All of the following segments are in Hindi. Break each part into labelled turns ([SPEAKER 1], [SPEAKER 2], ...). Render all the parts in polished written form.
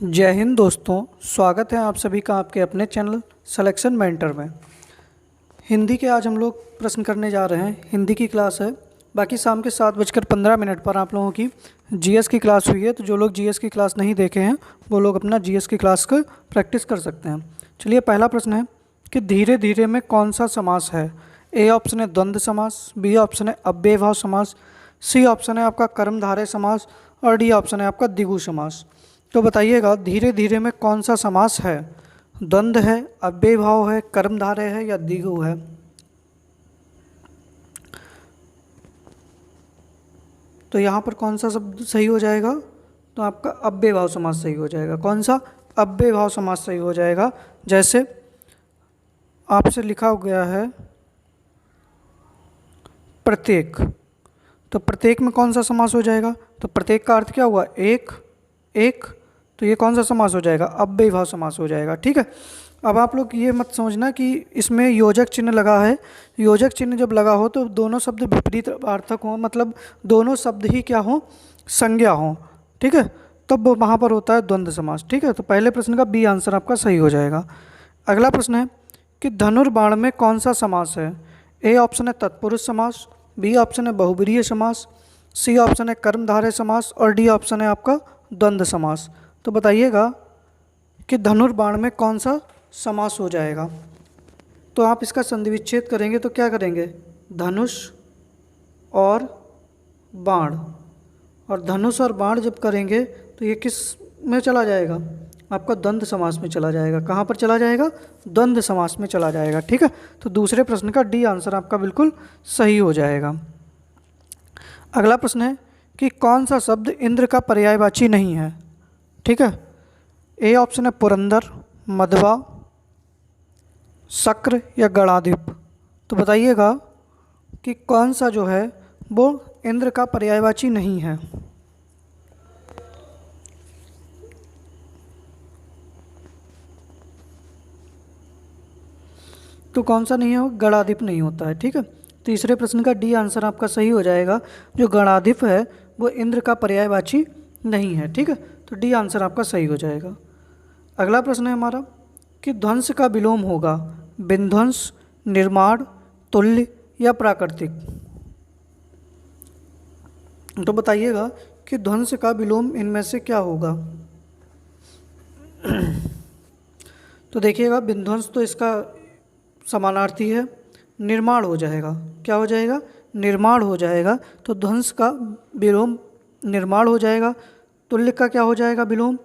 [SPEAKER 1] जय हिंद दोस्तों, स्वागत है आप सभी का आपके अपने चैनल सिलेक्शन मेंटर में। हिंदी के आज हम लोग प्रश्न करने जा रहे हैं। हिंदी की क्लास है। बाकी शाम के 7:15 पर आप लोगों की जीएस की क्लास हुई है, तो जो लोग जीएस की क्लास नहीं देखे हैं वो लोग अपना जीएस की क्लास का प्रैक्टिस कर सकते हैं। चलिए, पहला प्रश्न है कि धीरे धीरे में कौन सा समास है। ए ऑप्शन है द्वंद्व समास, बी ऑप्शन है अव्ययभाव समास, सी ऑप्शन है आपका कर्मधारय समास और डी ऑप्शन है आपका द्विगु समास। तो बताइएगा धीरे धीरे में कौन सा समास है। द्वंद्व है, अव्ययभाव है, कर्मधारय है या द्विगु है। तो यहाँ पर कौन सा शब्द सही हो जाएगा? तो आपका अव्ययभाव समास सही हो जाएगा। कौन सा? अव्ययभाव समास सही हो जाएगा। जैसे आपसे लिखा गया है प्रत्येक, तो प्रत्येक में कौन सा समास हो जाएगा? तो प्रत्येक का अर्थ क्या हुआ? एक एक। तो ये कौन सा समास हो जाएगा? अव्ययभाव समास हो जाएगा। ठीक है। अब आप लोग ये मत समझना कि इसमें योजक चिन्ह लगा है। योजक चिन्ह जब लगा हो तो दोनों शब्द विपरीत अर्थक हों, मतलब दोनों शब्द ही क्या हों? संज्ञा हों। ठीक है, तब वहाँ पर होता है द्वंद्व समास। ठीक है, तो पहले प्रश्न का बी आंसर आपका सही हो जाएगा। अगला प्रश्न है कि धनुर्बाण में कौन सा समास है। ए ऑप्शन है तत्पुरुष समास, बी ऑप्शन है बहुब्रीहि समास, सी ऑप्शन है कर्मधारय समास और डी ऑप्शन है आपका द्वंद्व समास। तो बताइएगा कि धनुर्बाण में कौन सा समास हो जाएगा। तो आप इसका संधि विच्छेद करेंगे तो क्या करेंगे? धनुष और बाण, और धनुष और बाण जब करेंगे तो ये किस में चला जाएगा? आपका द्वंद्व समास में चला जाएगा। कहाँ पर चला जाएगा? द्वंद्व समास में चला जाएगा। ठीक है, तो दूसरे प्रश्न का डी आंसर आपका बिल्कुल सही हो जाएगा। अगला प्रश्न है कि कौन सा शब्द इंद्र का पर्यायवाची नहीं है। ठीक है, ए ऑप्शन है पुरंदर, मधवा, शक्र या गणाधिप। तो बताइएगा कि कौन सा जो है वो इंद्र का पर्यायवाची नहीं है। तो कौन सा नहीं है? गणाधिप नहीं होता है। ठीक है, तीसरे प्रश्न का डी आंसर आपका सही हो जाएगा। जो गणाधिप है वो इंद्र का पर्यायवाची नहीं है। ठीक है, तो डी आंसर आपका सही हो जाएगा। अगला प्रश्न है हमारा कि ध्वंस का विलोम होगा विध्वंस, निर्माण, तुल्य या प्राकृतिक। तो बताइएगा कि ध्वंस का विलोम इनमें से क्या होगा। तो देखिएगा विध्वंस तो इसका समानार्थी है, निर्माण हो जाएगा। क्या हो जाएगा? निर्माण हो जाएगा। तो ध्वंस का विलोम निर्माण हो जाएगा। तुल्य का क्या हो जाएगा विलोम?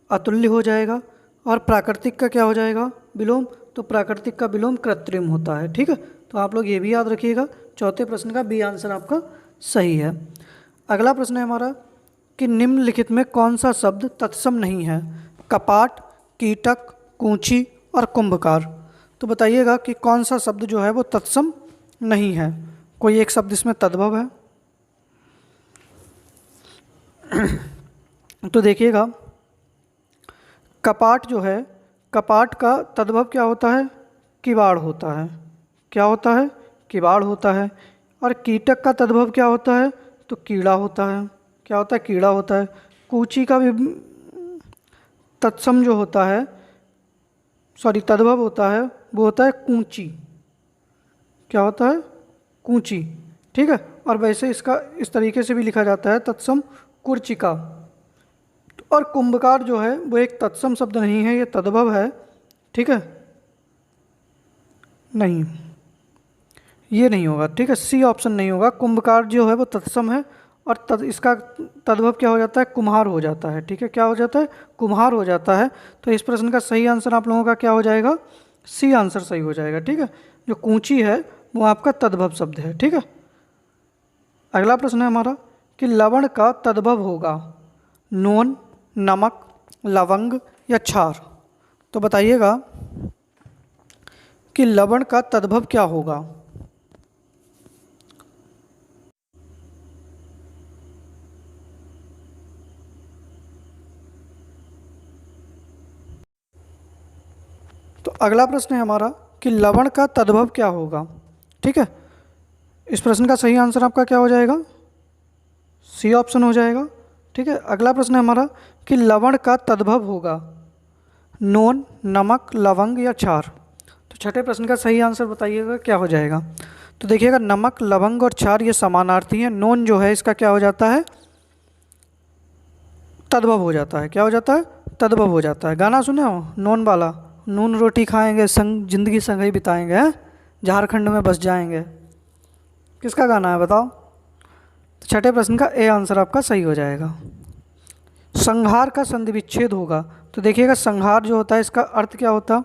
[SPEAKER 1] अतुल्य हो जाएगा। और प्राकृतिक का क्या हो जाएगा विलोम? तो प्राकृतिक का विलोम कृत्रिम होता है। ठीक है, तो आप लोग ये भी याद रखिएगा। चौथे प्रश्न का बी आंसर आपका सही है। अगला प्रश्न है हमारा कि निम्नलिखित में कौन सा शब्द तत्सम नहीं है। कपाट, कीटक, कूंची और कुंभकार। तो बताइएगा कि कौन सा शब्द जो है वो तत्सम नहीं है। कोई एक शब्द इसमें तद्भव है। तो देखिएगा कपाट जो है, कपाट का तद्भव क्या होता है? किवाड़ होता है। क्या होता है? किवाड़ होता है। और कीटक का तद्भव क्या होता है? तो कीड़ा होता है। क्या होता है? कीड़ा होता है। कूची का भी तत्सम जो होता है, तद्भव होता है, वो होता है कूंची। क्या होता है? कूंची। ठीक है, और वैसे इसका इस तरीके से भी लिखा जाता है तत्सम कुर्चिका। और कुंभकार जो है वो एक तत्सम शब्द नहीं है, ये तद्भव है। ठीक है, नहीं, ये नहीं होगा। ठीक है, सी ऑप्शन नहीं होगा। कुंभकार जो है वो तत्सम है और इसका तद्भव क्या हो जाता है? कुम्हार हो जाता है। ठीक है, क्या हो जाता है? कुम्हार हो जाता है। तो इस प्रश्न का सही आंसर आप लोगों का क्या हो जाएगा? सी आंसर सही हो जाएगा। ठीक है, जो कूंची है वो आपका तद्भव शब्द है। ठीक है, अगला प्रश्न है हमारा कि लवण का तद्भव होगा नून, नमक, लवंग या क्षार। तो बताइएगा कि लवण का तद्भव क्या होगा। तो अगला प्रश्न है हमारा कि लवण का तद्भव क्या होगा। ठीक है, इस प्रश्न का सही आंसर आपका क्या हो जाएगा? सी ऑप्शन हो जाएगा। ठीक है। अगला प्रश्न है हमारा कि लवण का तद्भव होगा नोन, नमक, लवंग या क्षार। तो छठे प्रश्न का सही आंसर बताइएगा क्या हो जाएगा। तो देखिएगा नमक, लवंग और क्षार ये समानार्थी हैं। नोन जो है इसका क्या हो जाता है, तद्भव हो जाता है। क्या हो जाता है, तद्भव हो जाता है। गाना सुने हो नोन वाला, नून रोटी खाएंगे संग जिंदगी संग ही बिताएंगे, हैं झारखंड में बस जाएंगे। किसका गाना है बताओ। तो छठे प्रश्न का ए आंसर आपका सही हो जाएगा। संहार का संधि विच्छेद होगा। तो देखिएगा संहार जो होता है इसका अर्थ क्या होता,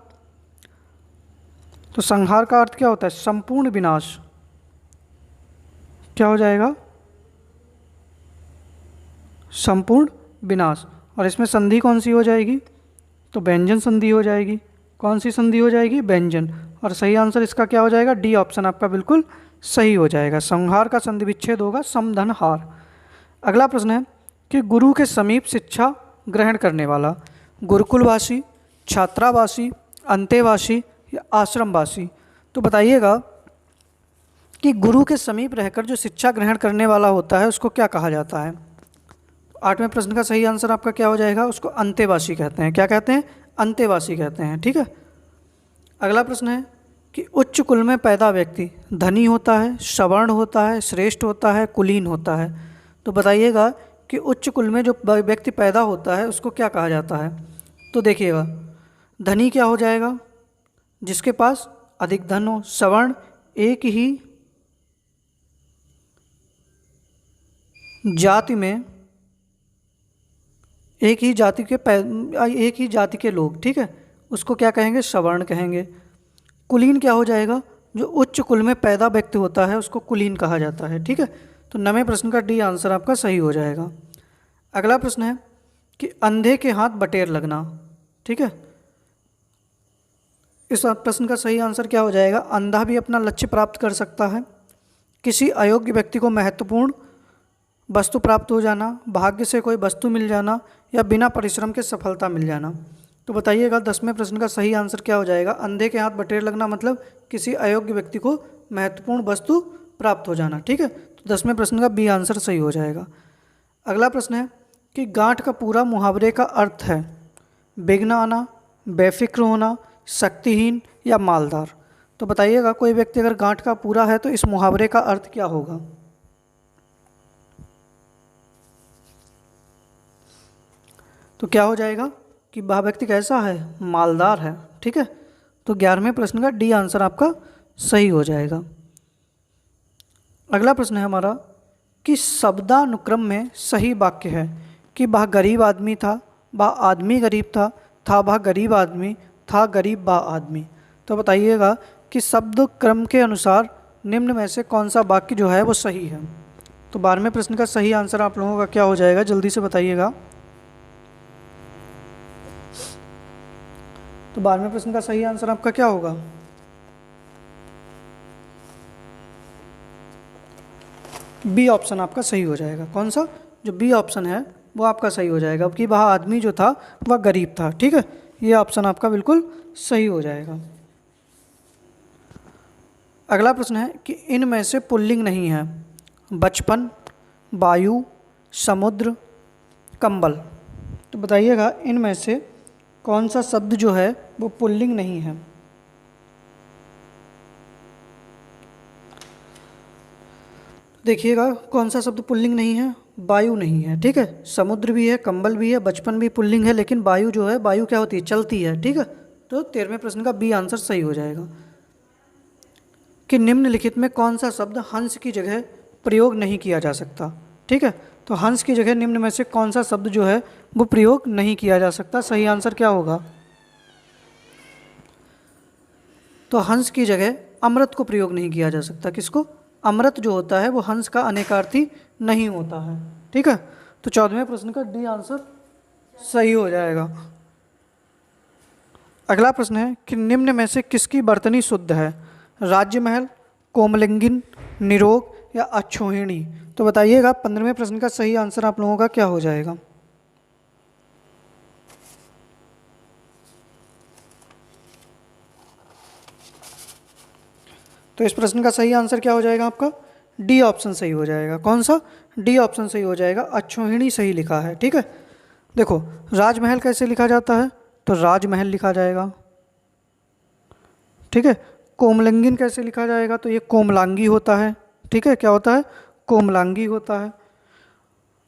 [SPEAKER 1] तो संहार का अर्थ क्या होता है, संपूर्ण विनाश। क्या हो जाएगा, संपूर्ण विनाश। और इसमें संधि कौन सी हो जाएगी, तो व्यंजन संधि हो जाएगी। कौन सी संधि हो जाएगी, व्यंजन। और सही आंसर इसका क्या हो जाएगा, डी ऑप्शन आपका बिल्कुल सही हो जाएगा। संहार का संधि विच्छेद होगा समधनहार। अगला प्रश्न है कि गुरु के समीप शिक्षा ग्रहण करने वाला गुरुकुलवासी, छात्रावासी, अंतेवासी या आश्रमवासी। तो बताइएगा कि गुरु के समीप रहकर जो शिक्षा ग्रहण करने वाला होता है उसको क्या कहा जाता है। आठवें प्रश्न का सही आंसर आपका क्या हो जाएगा, उसको अंतेवासी कहते हैं। क्या कहते हैं, अंतेवासी कहते हैं। ठीक है। अगला प्रश्न है कि उच्च कुल में पैदा व्यक्ति धनी होता है, सवर्ण होता है, श्रेष्ठ होता है, कुलीन होता है। तो बताइएगा कि उच्च कुल में जो व्यक्ति पैदा होता है उसको क्या कहा जाता है। तो देखिएगा धनी क्या हो जाएगा, जिसके पास अधिक धन हो। सवर्ण एक ही जाति में एक ही जाति के लोग, ठीक है, उसको क्या कहेंगे, सवर्ण कहेंगे। कुलीन क्या हो जाएगा, जो उच्च कुल में पैदा व्यक्ति होता है उसको कुलीन कहा जाता है। ठीक है। तो 9वें प्रश्न का डी आंसर आपका सही हो जाएगा। अगला प्रश्न है कि अंधे के हाथ बटेर लगना। ठीक है। इस प्रश्न का सही आंसर क्या हो जाएगा, अंधा भी अपना लक्ष्य प्राप्त कर सकता है, किसी अयोग्य व्यक्ति को महत्वपूर्ण वस्तु प्राप्त हो जाना, भाग्य से कोई वस्तु मिल जाना या बिना परिश्रम के सफलता मिल जाना। तो बताइएगा 10वें प्रश्न का सही आंसर क्या हो जाएगा। अंधे के हाथ बटेर लगना मतलब किसी अयोग्य व्यक्ति को महत्वपूर्ण वस्तु प्राप्त हो जाना। ठीक है। तो 10वें प्रश्न का बी आंसर सही हो जाएगा। अगला प्रश्न है कि गांठ का पूरा मुहावरे का अर्थ है विघ्न आना, बेफिक्र होना, शक्तिहीन या मालदार। तो बताइएगा कोई व्यक्ति अगर गांठ का पूरा है तो इस मुहावरे का अर्थ क्या होगा। तो क्या हो जाएगा कि वह व्यक्ति कैसा है, मालदार है। ठीक है। तो 11वें प्रश्न का डी आंसर आपका सही हो जाएगा। अगला प्रश्न है हमारा कि शब्दानुक्रम में सही वाक्य है कि वह गरीब आदमी था, वह आदमी गरीब था वह गरीब आदमी, था गरीब वह आदमी। तो बताइएगा कि शब्द क्रम के अनुसार निम्न में से कौन सा वाक्य जो है वो सही है। तो 12वें प्रश्न का सही आंसर आप लोगों का क्या हो जाएगा, जल्दी से बताइएगा। तो 12वें प्रश्न का सही आंसर आपका क्या होगा, बी ऑप्शन आपका सही हो जाएगा। कौन सा, जो बी ऑप्शन है वो आपका सही हो जाएगा कि वह आदमी जो था वह गरीब था। ठीक है। ये ऑप्शन आपका बिल्कुल सही हो जाएगा। अगला प्रश्न है कि इनमें से पुल्लिंग नहीं है, बचपन, वायु, समुद्र, कंबल। तो बताइएगा इनमें से कौन सा शब्द जो है वो पुल्लिंग नहीं है। देखिएगा कौन सा शब्द पुल्लिंग नहीं है, वायु नहीं है। ठीक है। समुद्र भी है, कंबल भी है, बचपन भी पुल्लिंग है, लेकिन वायु जो है, वायु क्या होती है, चलती है। ठीक है। तो 13वें प्रश्न का बी आंसर सही हो जाएगा कि निम्नलिखित में कौन सा शब्द हंस की जगह प्रयोग नहीं किया जा सकता। ठीक है। तो हंस की जगह निम्न में से कौन सा शब्द जो है वो प्रयोग नहीं किया जा सकता। सही आंसर क्या होगा, तो हंस की जगह अमृत को प्रयोग नहीं किया जा सकता। किसको, अमृत जो होता है वो हंस का अनेकार्थी नहीं होता है। ठीक है। तो 14वें प्रश्न का डी आंसर सही हो जाएगा। अगला प्रश्न है कि निम्न में से किसकी बर्तनी शुद्ध है, राज्यमहल, कोमलिंगिन, निरोग या अक्षोहिणी। तो बताइएगा 15वें प्रश्न का सही आंसर आप लोगों का क्या हो जाएगा। तो इस प्रश्न का सही आंसर क्या हो जाएगा आपका, डी ऑप्शन सही हो जाएगा। कौन सा? डी ऑप्शन सही हो जाएगा। अक्षौहिणी सही लिखा है। ठीक है, देखो राजमहल कैसे लिखा जाता है? तो राजमहल लिखा जाएगा। ठीक है, कोमलंगिन कैसे लिखा जाएगा? तो ये कोमलांगी होता है। ठीक है, क्या होता है? कोमलांगी होता है।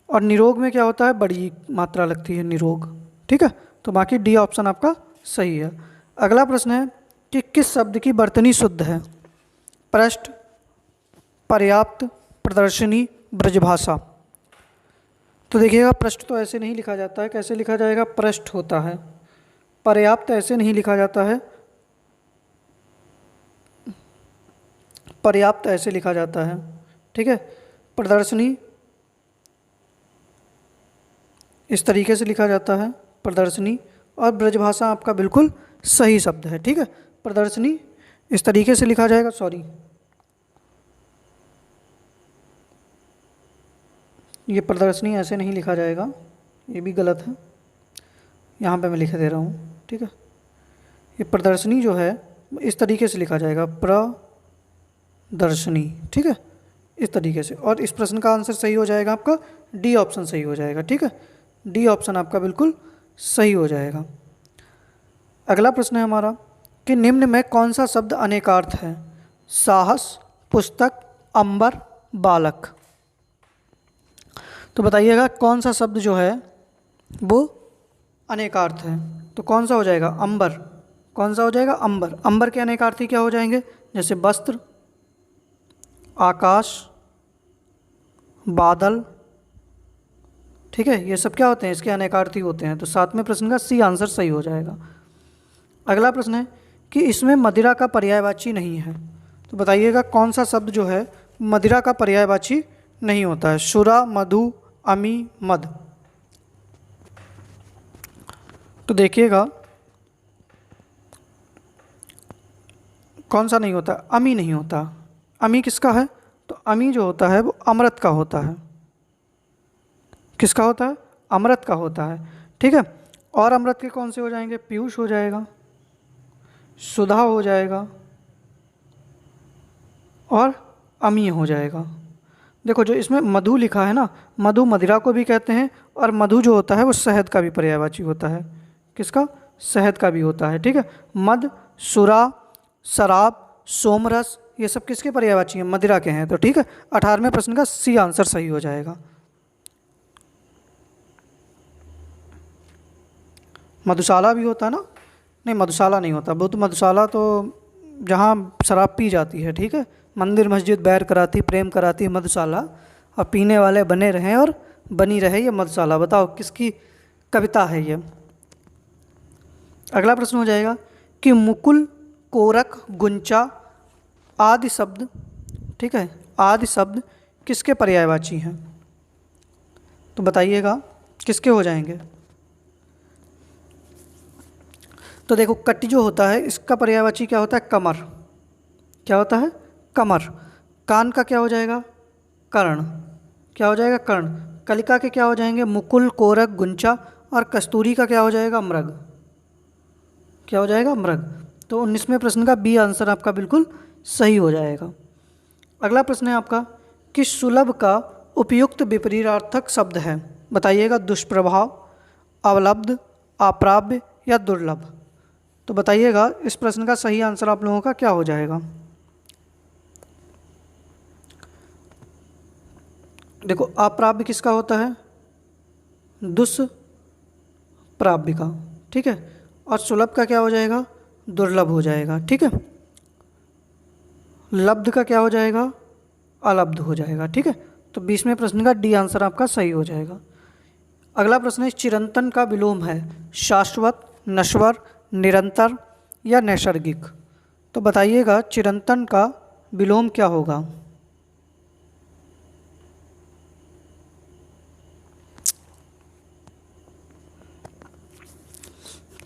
[SPEAKER 1] और निरोग में क्या होता है? बड़ी मात्रा लगती है, निरोग। ठीक है, तो बाकी डी ऑप्शन आपका सही है। अगला प्रश्न है कि किस शब्द की वर्तनी शुद्ध है? पृष्ठ, पर्याप्त, प्रदर्शनी, ब्रजभाषा। तो देखिएगा, पृष्ठ तो ऐसे नहीं लिखा जाता है। कैसे लिखा जाएगा? पृष्ठ होता है। पर्याप्त ऐसे नहीं लिखा जाता है, पर्याप्त ऐसे लिखा जाता है। ठीक है, प्रदर्शनी इस तरीके से लिखा जाता है, प्रदर्शनी। और ब्रजभाषा आपका बिल्कुल सही शब्द है। ठीक है, प्रदर्शनी इस तरीके से लिखा जाएगा, सॉरी ये प्रदर्शनी ऐसे नहीं लिखा जाएगा, ये भी गलत है, यहाँ पे मैं लिख दे रहा हूँ। ठीक है, ये प्रदर्शनी जो है इस तरीके से लिखा जाएगा, प्रदर्शनी। ठीक है, इस तरीके से। और इस प्रश्न का आंसर सही हो जाएगा आपका डी ऑप्शन सही हो जाएगा। ठीक है, डी ऑप्शन आपका बिल्कुल सही हो जाएगा। अगला प्रश्न है हमारा कि निम्न में कौन सा शब्द अनेकार्थ है? साहस, पुस्तक, अंबर, बालक। तो बताइएगा कौन सा शब्द जो है वो अनेकार्थ है? तो कौन सा हो जाएगा? अंबर। कौन सा हो जाएगा? अंबर। अंबर के अनेकार्थी क्या हो जाएंगे? जैसे वस्त्र, आकाश, बादल। ठीक है, ये सब क्या होते हैं? इसके अनेकार्थी होते हैं। तो 7वें प्रश्न का सी आंसर सही हो जाएगा। अगला प्रश्न है कि इसमें मदिरा का पर्यायवाची नहीं है। तो बताइएगा कौन सा शब्द जो है मदिरा का पर्यायवाची नहीं होता है? शुरा, मधु, अमी, मद। तो देखिएगा कौन सा नहीं होता? अमी नहीं होता। अमी किसका है? तो अमी जो होता है वो अमृत का होता है। किसका होता है? अमृत का होता है। ठीक है, और अमृत के कौन से हो जाएंगे? पीयूष हो जाएगा, सुधा हो जाएगा और अमी हो जाएगा। देखो जो इसमें मधु लिखा है ना, मधु मदिरा को भी कहते हैं, और मधु जो होता है वो शहद का भी पर्यायवाची होता है। किसका? शहद का भी होता है। ठीक है, मद, सुरा, शराब, सोमरस, ये सब किसके पर्यायवाची हैं? मदिरा के हैं। तो ठीक है, 18वें प्रश्न का सी आंसर सही हो जाएगा। मधुशाला भी होता है ना? नहीं, मधुशाला नहीं होता। वो तो मधुशाला तो जहाँ शराब पी जाती है। ठीक है, मंदिर मस्जिद बैर कराती, प्रेम कराती मधुशाला, और पीने वाले बने रहें और बनी रहे ये मधुशाला। बताओ किसकी कविता है ये? अगला प्रश्न हो जाएगा कि मुकुल, कोरक, गुंचा आदि शब्द, ठीक है, आदि शब्द किसके पर्यायवाची हैं? तो बताइएगा किसके हो जाएंगे? तो देखो कट्टी जो होता है इसका पर्यायवाची क्या होता है? कमर। क्या होता है? कमर। कान का क्या हो जाएगा? कर्ण। क्या हो जाएगा? कर्ण। कलिका के क्या हो जाएंगे? मुकुल, कोरक, गुंचा, और कस्तूरी का क्या हो जाएगा? मृग। क्या हो जाएगा? मृग। तो 19वें प्रश्न का बी आंसर आपका बिल्कुल सही हो जाएगा। अगला प्रश्न है आपका कि सुलभ का उपयुक्त विपरीतार्थक शब्द है। बताइएगा दुष्प्रभाव, अवलब्ध, अप्राप्य या दुर्लभ। तो बताइएगा इस प्रश्न का सही आंसर आप लोगों का क्या हो जाएगा? देखो अप्राप्य किसका होता है? दुष्प्राप्य का। ठीक है, और सुलभ का क्या हो जाएगा? दुर्लभ हो जाएगा। ठीक है, लब्ध का क्या हो जाएगा? अलब्ध हो जाएगा। ठीक है, तो 20वें प्रश्न का डी आंसर आपका सही हो जाएगा। अगला प्रश्न है चिरंतन का विलोम है शाश्वत, नश्वर, निरंतर या नैसर्गिक। तो बताइएगा चिरंतन का विलोम क्या होगा?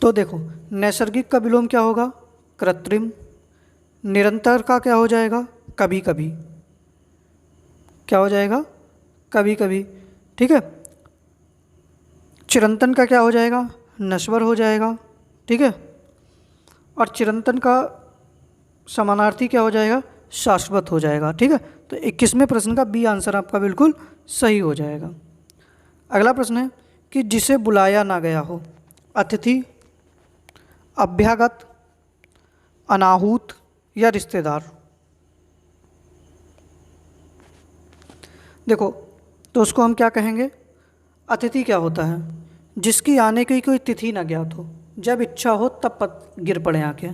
[SPEAKER 1] तो देखो नैसर्गिक का विलोम क्या होगा? कृत्रिम। निरंतर का क्या हो जाएगा? कभी कभी। क्या हो जाएगा? कभी कभी। ठीक है, चिरंतन का क्या हो जाएगा? नश्वर हो जाएगा। ठीक है, और चिरंतन का समानार्थी क्या हो जाएगा? शाश्वत हो जाएगा। ठीक है, तो 21वें प्रश्न का बी आंसर आपका बिल्कुल सही हो जाएगा। अगला प्रश्न है कि जिसे बुलाया ना गया हो, अतिथि, अभ्यागत, अनाहूत या रिश्तेदार। देखो, तो उसको हम क्या कहेंगे? अतिथि क्या होता है? जिसकी आने की कोई तिथि ना ज्ञात हो, जब इच्छा हो तब गिर पड़े आके।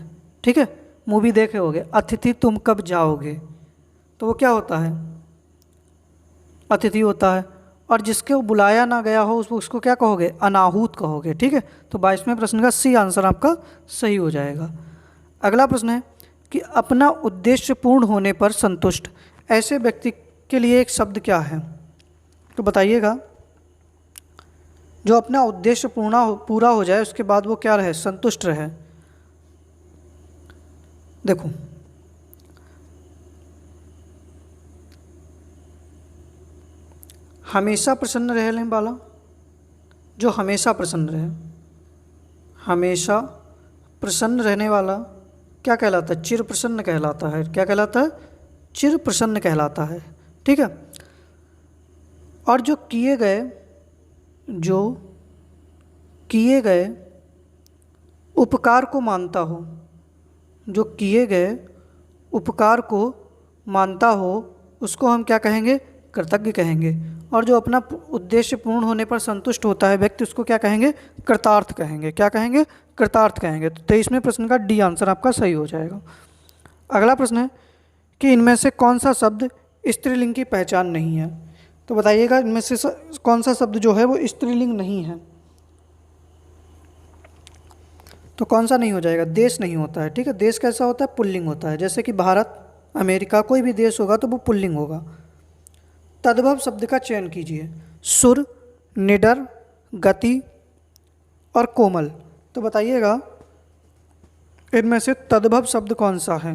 [SPEAKER 1] ठीक है, मूवी देखे होगे अतिथि तुम कब जाओगे, तो वो क्या होता है? अतिथि होता है। और जिसको बुलाया ना गया हो उसको क्या कहोगे? अनाहूत कहोगे। ठीक है, तो 22वें प्रश्न का सी आंसर आपका सही हो जाएगा। अगला प्रश्न है कि अपना उद्देश्य पूर्ण होने पर संतुष्ट ऐसे व्यक्ति के लिए एक शब्द क्या है? तो बताइएगा। जो अपना उद्देश्य पूरा हो जाए उसके बाद वो क्या रहे? संतुष्ट रहे। देखो, हमेशा प्रसन्न रहने वाला, जो हमेशा प्रसन्न रहे, हमेशा प्रसन्न रहने वाला क्या कहलाता है? चिर प्रसन्न कहलाता है। क्या कहलाता है? चिर प्रसन्न कहलाता है। ठीक है, और जो किए गए उपकार को मानता हो, जो किए गए उपकार को मानता हो उसको हम क्या कहेंगे? कृतज्ञ कहेंगे। और जो अपना उद्देश्य पूर्ण होने पर संतुष्ट होता है व्यक्ति, उसको क्या कहेंगे? कृतार्थ कहेंगे। क्या कहेंगे? कृतार्थ कहेंगे। तो 23वें प्रश्न का डी आंसर आपका सही हो जाएगा। अगला प्रश्न है कि इनमें से कौन सा शब्द स्त्रीलिंग की पहचान नहीं है? तो बताइएगा इनमें से कौन सा शब्द जो है वो स्त्रीलिंग नहीं है? तो कौन सा नहीं हो जाएगा? देश नहीं होता है। ठीक है, देश कैसा होता है? पुल्लिंग होता है। जैसे कि भारत, अमेरिका, कोई भी देश होगा तो वो पुल्लिंग होगा। तद्भव शब्द का चयन कीजिए। सुर, निडर, गति और कोमल। तो बताइएगा इनमें से तद्भव शब्द कौन सा है?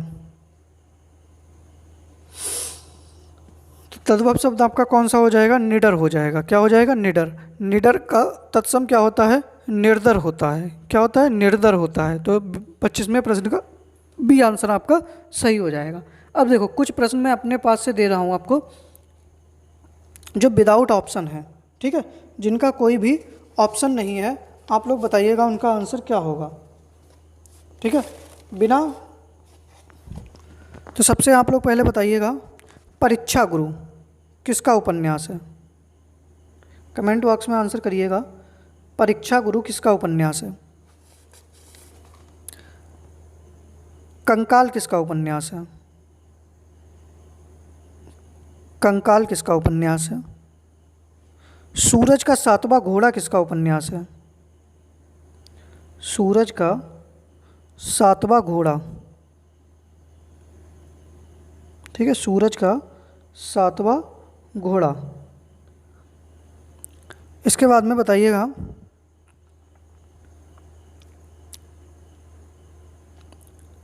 [SPEAKER 1] तो तद्भव शब्द आपका कौन सा हो जाएगा? निडर हो जाएगा। क्या हो जाएगा? निडर। निडर का तत्सम क्या होता है? निर्दर होता है। क्या होता है? निर्दर होता है। तो 25वें प्रश्न का बी आंसर आपका सही हो जाएगा। अब देखो, कुछ प्रश्न मैं अपने पास से दे रहा हूँ आपको जो विदाउट ऑप्शन है। ठीक है, जिनका कोई भी ऑप्शन नहीं है, आप लोग बताइएगा उनका आंसर क्या होगा। ठीक है, बिना। तो सबसे आप लोग पहले बताइएगा, परीक्षा गुरु किसका उपन्यास है? कमेंट बॉक्स में आंसर करिएगा, परीक्षा गुरु किसका उपन्यास है? कंकाल किसका उपन्यास है? कंकाल किसका उपन्यास है? सूरज का सातवां घोड़ा किसका उपन्यास है? सूरज का सातवां घोड़ा। ठीक है, सूरज का सातवां घोड़ा। इसके बाद में बताइएगा,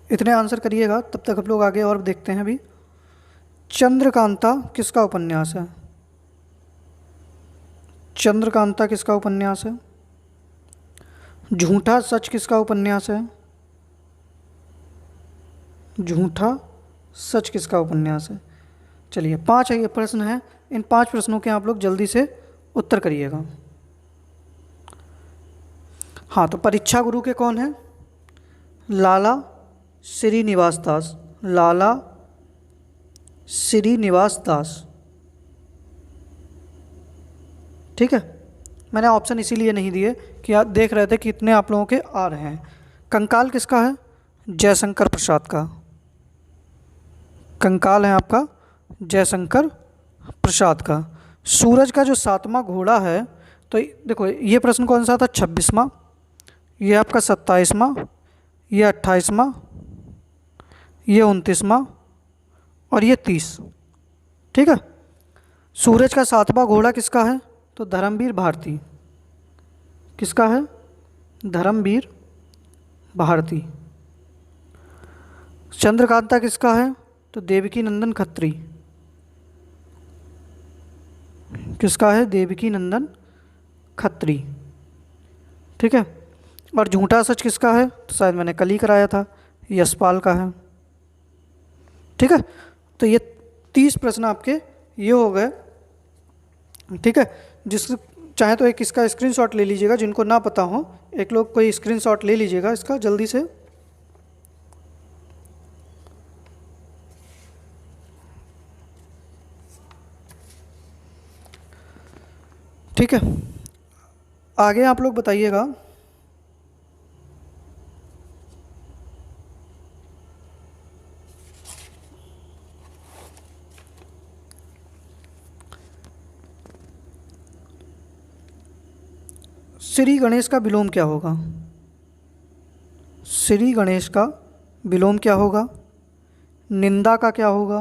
[SPEAKER 1] इतने आंसर करिएगा, तब तक हम लोग आगे और देखते हैं। अभी चंद्रकांता किसका उपन्यास है? चंद्रकांता किसका उपन्यास है? झूठा सच किसका उपन्यास है? झूठा सच किसका उपन्यास है? चलिए, 5 ये प्रश्न है। इन 5 प्रश्नों के आप लोग जल्दी से उत्तर करिएगा। हाँ, तो परीक्षा गुरु के कौन है? लाला श्रीनिवास दास। लाला श्रीनिवास दास। ठीक है, मैंने ऑप्शन इसीलिए नहीं दिए कि आप देख रहे थे कि इतने आप लोगों के आ रहे हैं। कंकाल किसका है? जयशंकर प्रसाद का। कंकाल है आपका जयशंकर प्रसाद का। सूरज का जो सातवां घोड़ा है, तो देखो ये प्रश्न कौन सा था? 26वां, ये आपका 27वां, ये 28वां, ये 29वां और ये 30। ठीक है, सूरज का सातवां घोड़ा किसका है? तो धर्मवीर भारती। किसका है? धर्मवीर भारती। चंद्रकांता किसका है? तो देवकी नंदन खत्री। किसका है? देवकी नंदन खत्री। ठीक है, और झूठा सच किसका है? तो शायद मैंने कल ही कराया था, यशपाल का है। ठीक है, तो ये 30 प्रश्न आपके ये हो गए, ठीक है। जिस चाहे तो एक इसका स्क्रीनशॉट ले लीजिएगा, जिनको ना पता हो एक लोग कोई स्क्रीनशॉट ले लीजिएगा इसका जल्दी से। ठीक है, आगे आप लोग बताइएगा। श्री गणेश का विलोम क्या होगा? श्री गणेश का विलोम क्या होगा? निंदा का क्या होगा?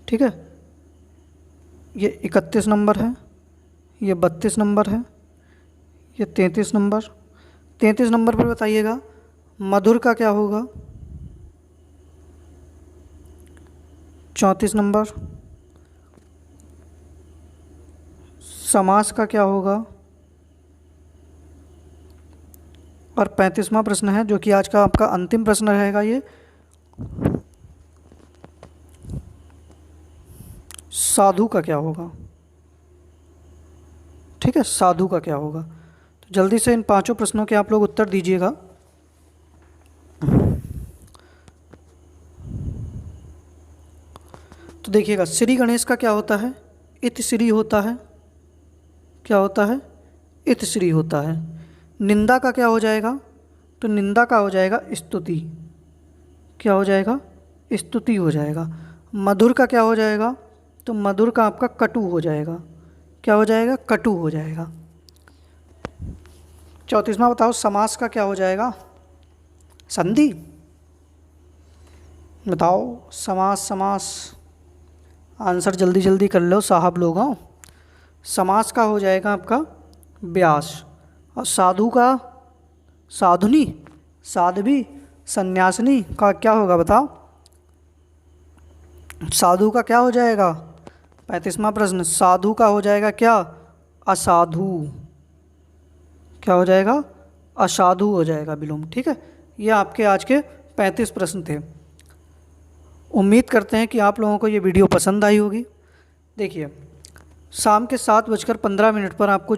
[SPEAKER 1] ठीक है, ये 31 नंबर है, ये 32 नंबर है, ये 33 नंबर। 33 नंबर पर बताइएगा मधुर का क्या होगा? 34 नंबर। समास का क्या होगा? और 35वां प्रश्न है जो कि आज का आपका अंतिम प्रश्न रहेगा ये, साधु का क्या होगा? ठीक है, साधु का क्या होगा? तो जल्दी से इन 5 प्रश्नों के आप लोग उत्तर दीजिएगा। तो देखिएगा, श्री गणेश का क्या होता है? इत श्री होता है। क्या होता है? इत श्री होता है। निंदा का क्या हो जाएगा? तो निंदा का हो जाएगा स्तुति। क्या हो जाएगा? स्तुति हो जाएगा। मधुर का क्या हो जाएगा? तो मधुर का आपका कटु हो जाएगा। क्या हो जाएगा? कटु हो जाएगा। 34वां बताओ, समास का क्या हो जाएगा? संधि। बताओ समास, समास आंसर जल्दी जल्दी कर लो साहब लोग। समास का हो जाएगा आपका व्यास। और साधु का साधुनी, साध्वी, सन्यासिनी का क्या होगा बताओ? साधु का क्या हो जाएगा? 35वां प्रश्न, साधु का हो जाएगा क्या? असाधु। क्या हो जाएगा? असाधु हो जाएगा विलोम। ठीक है, ये आपके आज के 35 प्रश्न थे। उम्मीद करते हैं कि आप लोगों को ये वीडियो पसंद आई होगी। देखिए, शाम के 7:15 पर आपको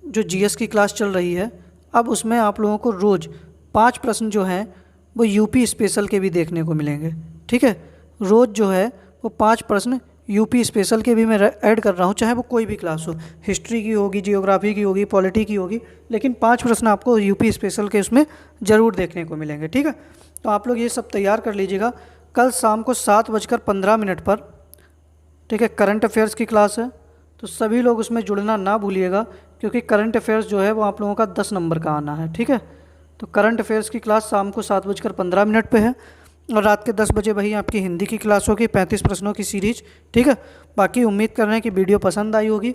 [SPEAKER 1] जो जीएस की क्लास चल रही है, अब उसमें आप लोगों को रोज़ 5 प्रश्न जो हैं वो यूपी स्पेशल के भी देखने को मिलेंगे। ठीक है, रोज़ जो है वो 5 प्रश्न यूपी स्पेशल के भी मैं ऐड कर रहा हूँ, चाहे वो कोई भी क्लास हो, हिस्ट्री की होगी, जियोग्राफी की होगी, पॉलिटी की होगी, लेकिन 5 प्रश्न आपको यूपी स्पेशल के उसमें ज़रूर देखने को मिलेंगे। ठीक है, तो आप लोग ये सब तैयार कर लीजिएगा। कल शाम को 7:15 पर, ठीक है, करंट अफेयर्स की क्लास है, तो सभी लोग उसमें जुड़ना ना भूलिएगा, क्योंकि करंट अफेयर्स जो है वो आप लोगों का 10 नंबर का आना है। ठीक है, तो करंट अफेयर्स की क्लास शाम को 7:15 पे है, और रात के 10 बजे वही आपकी हिंदी की क्लास होगी, 35 प्रश्नों की सीरीज। ठीक है, बाकी उम्मीद कर रहे हैं कि वीडियो पसंद आई होगी।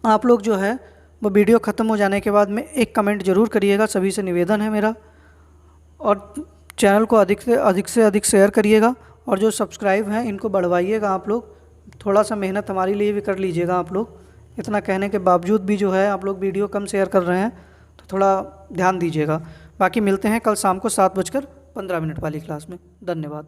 [SPEAKER 1] आप लोग जो है वो वीडियो ख़त्म हो जाने के बाद में एक कमेंट ज़रूर करिएगा, सभी से निवेदन है मेरा, और चैनल को अधिक से अधिक शेयर करिएगा, और जो सब्सक्राइब हैं इनको बढ़वाइएगा। आप लोग थोड़ा सा मेहनत हमारे लिए भी कर लीजिएगा। आप लोग इतना कहने के बावजूद भी जो है आप लोग वीडियो कम शेयर कर रहे हैं, तो थोड़ा ध्यान दीजिएगा। बाकी मिलते हैं कल शाम को 7:15 वाली क्लास में। धन्यवाद।